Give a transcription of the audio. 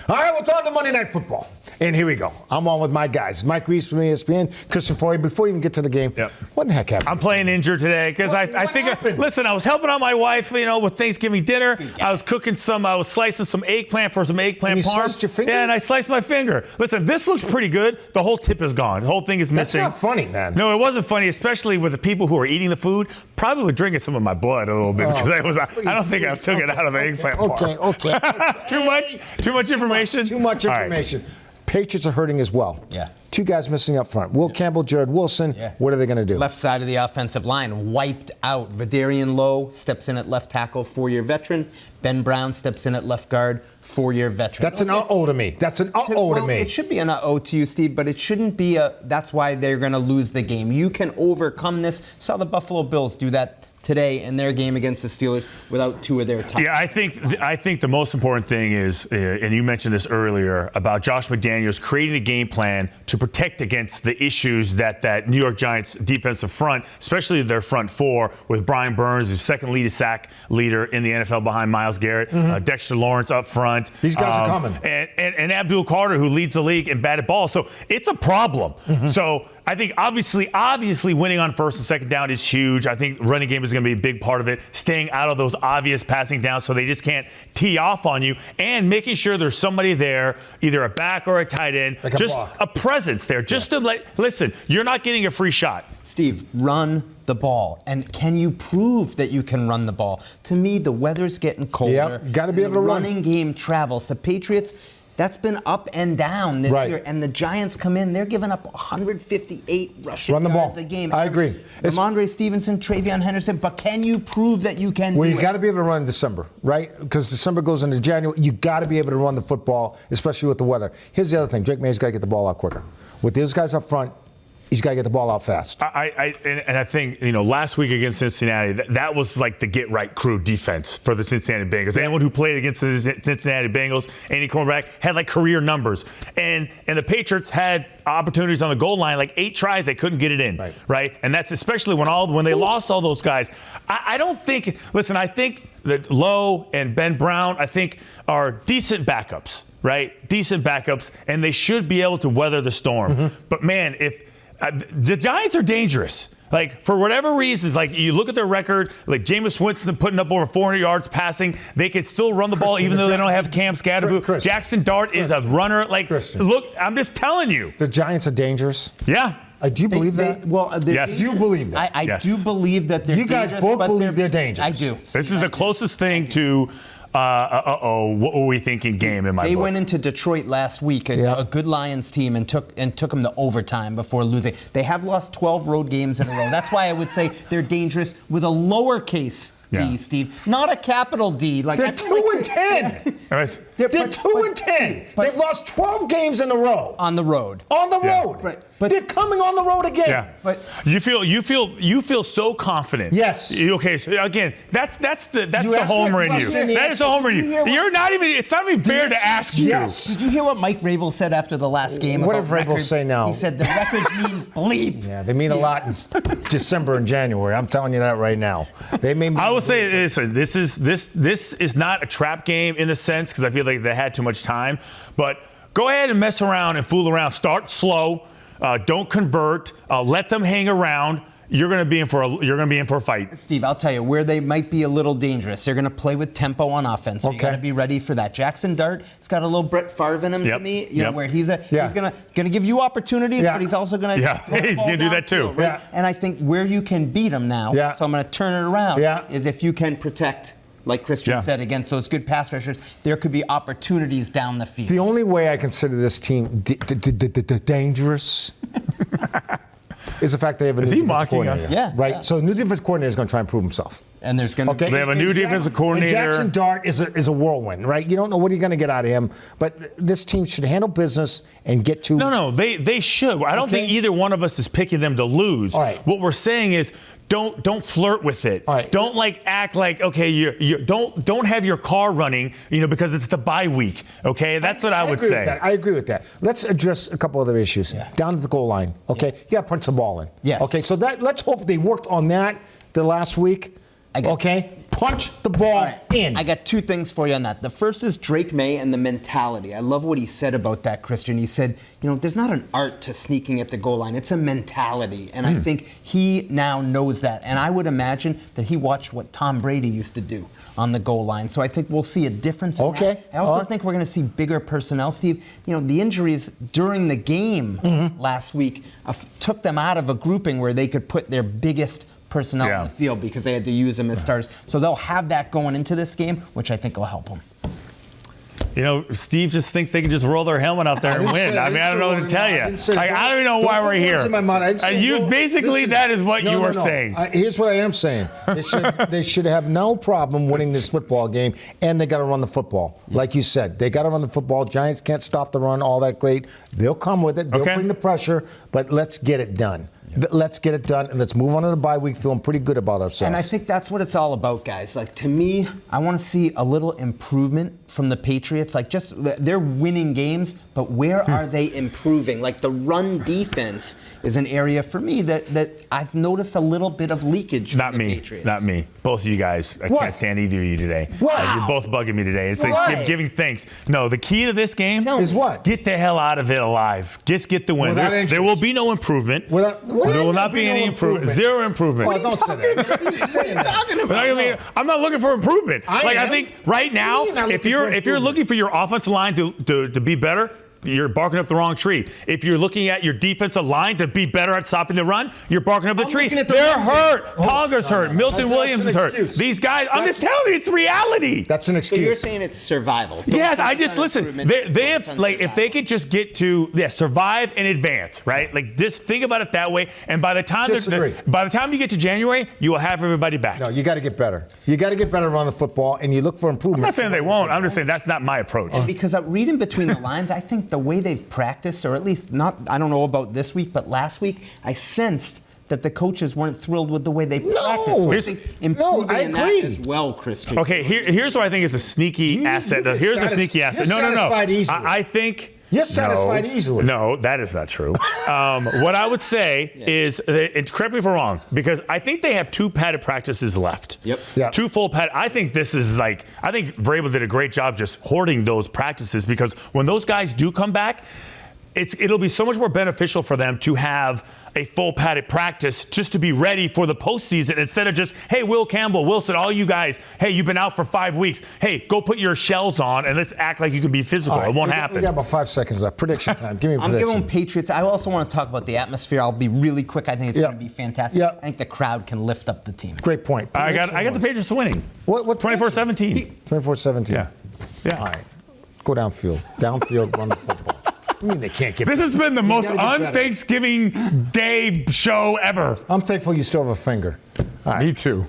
All right, what's on to Monday Night Football? And here we go. I'm on with my guys. Mike Reiss from ESPN, Christian Fauria. Before you even get to the game, what the heck happened? I'm playing injured today because I think, listen, I was helping out my wife, with Thanksgiving dinner. I was I was slicing some eggplant for some eggplant parm. You sliced your finger? Yeah, and I sliced my finger. Listen, this looks pretty good. The whole tip is gone. The whole thing is missing. That's not funny, man. No, it wasn't funny, especially with the people who are eating the food, probably drinking some of my blood a little bit because I don't think I took it out of the eggplant parm. Okay. Too much information? Too much information. Right. Patriots are hurting as well. Yeah. Two guys missing up front. Will Campbell, Jared Wilson. Yeah. What are they going to do? Left side of the offensive line wiped out. Vidarian Lowe steps in at left tackle, 4-year veteran. Ben Brown steps in at left guard, 4-year veteran. That's an uh-oh to me. That's an uh-oh to me. It should be an uh-oh to you, Steve, but it shouldn't be that's why they're going to lose the game. You can overcome this. Saw the Buffalo Bills do that today in their game against the Steelers without two of their top. Yeah, I think the most important thing is, and you mentioned this earlier, about Josh McDaniels creating a game plan to protect against the issues that New York Giants defensive front, especially their front four, with Brian Burns, who's second leading sack leader in the NFL behind Myles Garrett, Dexter Lawrence up front. These guys are coming. And Abdul Carter, who leads the league in batted ball. So it's a problem. So I think obviously winning on first and second down is huge. I think running game is going to be a big part of it. Staying out of those obvious passing downs so they just can't tee off on you, and making sure there's somebody there, either a back or a tight end, like just a presence there, just to listen. You're not getting a free shot. Steve, run the ball. And can you prove that you can run the ball? To me, the weather's getting colder. Yep, got to be able to run. The running game travels. The Patriots, that's been up and down this year. And the Giants come in, they're giving up 158 rushing yards a game. I agree. Ramondre Stevenson, Travion Henderson, but can you prove that you can do it? Well, you got to be able to run in December, right? Because December goes into January. You got to be able to run the football, especially with the weather. Here's the other thing. Drake May's got to get the ball out quicker. With those guys up front, he's got to get the ball out fast. I think, last week against Cincinnati, that was like the get-right crew defense for the Cincinnati Bengals. Anyone who played against the Cincinnati Bengals, any cornerback, had like career numbers. And the Patriots had opportunities on the goal line, like 8 tries, they couldn't get it in, right? And that's especially when they lost all those guys. I think that Lowe and Ben Brown, I think, are decent backups, right? Decent backups, and they should be able to weather the storm. But man, if the Giants are dangerous. Like, for whatever reasons, like, you look at their record, like Jameis Winston putting up over 400 yards passing, they can still run the ball even though they don't have Cam Scatterbo. Jackson Dart is a runner. Like, look, I'm just telling you. The Giants are dangerous? Yeah. Do you believe that? Yes. Do you believe that? I do believe that they're dangerous. You guys both believe they're dangerous. I do. This is the closest thing to what were we thinking game in my book. They went into Detroit last week, a good Lions team, and took them to overtime before losing. They have lost 12 road games in a row. That's why I would say they're dangerous with a lowercase D, Steve, not a capital D. Like they're 2-10. Right. They're 2-10. They've lost 12 games in a row on the road. On the road. Right. But they're coming on the road again. Yeah. But you feel so confident. Yes. Okay. So again, that's the homer in you. That is the homer in you. You're not even. It's not even fair to ask you. Yes. Did you hear what Mike Vrabel said after the last game? What about did Vrabel say now? He said the records mean bleep. Yeah, they mean a lot in December and January. I'm telling you that right now. They may. I will say, listen, this is not a trap game in the sense, because I feel like they had too much time. But go ahead and mess around and fool around. Start slow. Don't convert. Let them hang around. You're going to be in for a fight. Steve, I'll tell you where they might be a little dangerous. They're going to play with tempo on offense. So you got to be ready for that. Jackson Dart, he's got a little Brett Favre in him to me. You know, where he's going to give you opportunities, but he's also going to he's going to do that too. Field, right? And I think where you can beat him now, so I'm going to turn it around, is if you can protect, like Christian said, against those good pass rushers, there could be opportunities down the field. The only way I consider this team dangerous is the fact they have a new defense coordinator. Yeah. Right? Yeah. So the new defense coordinator is going to try and prove himself. And there's going to they have a new defensive coordinator. And Jackson Dart is a whirlwind, right? You don't know what you're going to get out of him, but this team should handle business and get to. No, they should. I don't think either one of us is picking them to lose. All right. What we're saying is, don't flirt with it. All right. Don't act like you don't have your car running, because it's the bye week. Okay, that's what I would say. I agree with that. Let's address a couple other issues. Down at the goal line. Okay, you got to punch the ball in. Yes. Okay, so let's hope they worked on that the last week. Okay, punch the ball in. I got two things for you on that. The first is Drake May and the mentality. I love what he said about that, Christian. He said, there's not an art to sneaking at the goal line. It's a mentality. And I think he now knows that. And I would imagine that he watched what Tom Brady used to do on the goal line. So I think we'll see a difference in that. I also think we're going to see bigger personnel, Steve. The injuries during the game last week took them out of a grouping where they could put their biggest personnel on the field because they had to use them as starters. So they'll have that going into this game, which I think will help them. Steve just thinks they can just roll their helmet out there and win. I don't know what to tell you. I don't even know why we're here. That is what you were saying. Here's what I am saying. They should have no problem winning this football game, and they got to run the football. Like you said, they got to run the football. Giants can't stop the run all that great. They'll come with it. They'll bring the pressure, but let's get it done. Let's get it done, and let's move on to the bye week feeling pretty good about ourselves. And I think that's what it's all about, guys. To me, I want to see a little improvement from the Patriots. They're winning games, but where are they improving? The run defense is an area for me that I've noticed a little bit of leakage from the Patriots. Not me. Both of you guys. I can't stand either of you today. Wow. You're both bugging me today. It's giving thanks. No, the key to this game is what? Get the hell out of it alive. Just get the win. There will be no improvement. There will not be any improvement. Zero improvement. Well, don't say that. What are you talking about? I'm not looking for improvement. I think right now, if you're looking for your offensive line to be better, you're barking up the wrong tree. If you're looking at your defensive line to be better at stopping the run, you're barking up the tree. They're hurt. Tonga's hurt. Milton Williams is hurt. These guys, I'm just telling you, it's reality. That's an excuse. So you're saying it's survival. Yes, I just listen. They have if they could just get to survive and advance, right? Just think about it that way. And by the time you get to January, you will have everybody back. No, you got to get better. You got to get better on the football, and you look for improvement. I'm not saying they won't. I'm just saying that's not my approach. Because reading between the lines, I think the way they've practiced, or at least I don't know about this week, but last week, I sensed that the coaches weren't thrilled with the way they practiced. I agree as well, Christian. Okay, here's what I think is a sneaky asset. Here's a sneaky asset. No. I think. You're satisfied easily. No, that is not true. What I would say is, correct me if I'm wrong, because I think they have 2 padded practices left. Yep. 2 full padded. I think this is I think Vrabel did a great job just hoarding those practices, because when those guys do come back, it'll be so much more beneficial for them to have a full padded practice just to be ready for the postseason, instead of just, hey, Will Campbell, Wilson, all you guys, hey, you've been out for 5 weeks. Hey, go put your shells on and let's act like you can be physical. It won't happen. We got about 5 seconds left. Prediction time. Give me a prediction. I'm giving Patriots. I also want to talk about the atmosphere. I'll be really quick. I think it's going to be fantastic. I think the crowd can lift up the team. Great point. I got the Patriots winning. What 24-17. 24-17. Yeah. All right. Go downfield. Downfield, run the football. I mean, they can't get. This has been the most un-Thanksgiving Day show ever. I'm thankful you still have a finger. Me too.